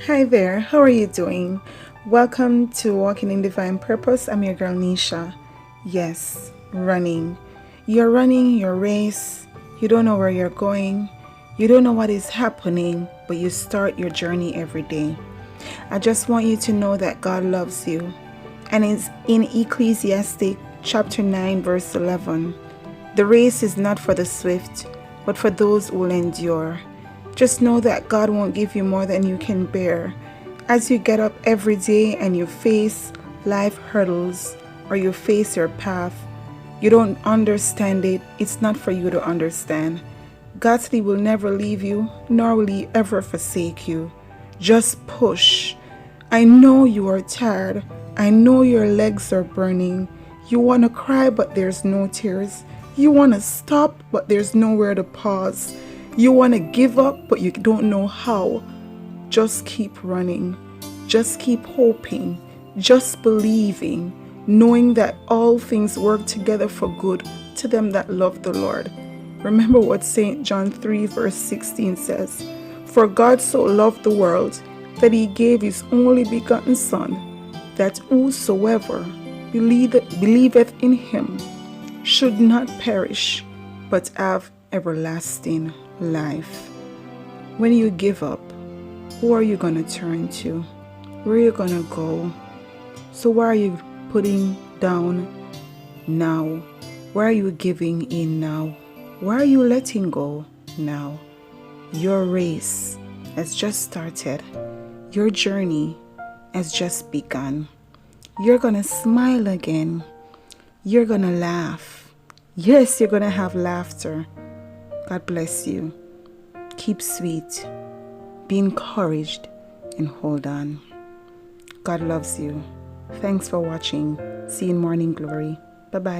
Hi there, how are you doing? Welcome to Walking in Divine Purpose. I'm your girl Nisha. Yes, running. You're running your race. You don't know where you're going. You don't know what is happening, but you start your journey every day. I just want you to know that God loves you. And it's in Ecclesiastes chapter 9 verse 11. The race is not for the swift, but for those who will endure. Just know that God won't give you more than you can bear. As you get up every day and you face life hurdles or you face your path, you don't understand it, it's not for you to understand. God said He will never leave you, nor will He ever forsake you. Just push. I know you are tired. I know your legs are burning. You want to cry, but there's no tears. You want to stop, but there's nowhere to pause. You want to give up, but you don't know how. Just keep running. Just keep hoping. Just believing, knowing that all things work together for good to them that love the Lord. Remember what St. John 3 verse 16 says, "For God so loved the world that He gave His only begotten Son, that whosoever believeth in Him should not perish, but have everlasting life." When you give up, who are you going to turn to? Where are you going to go? So why are you putting down now? Why are you giving in now? Why are you letting go now? Your race has just started. Your journey has just begun. You're going to smile again. You're going to laugh. Yes, you're going to have laughter. God bless you. Keep sweet. Be encouraged and hold on. God loves you. Thanks for watching. See you in Morning Glory. Bye-bye.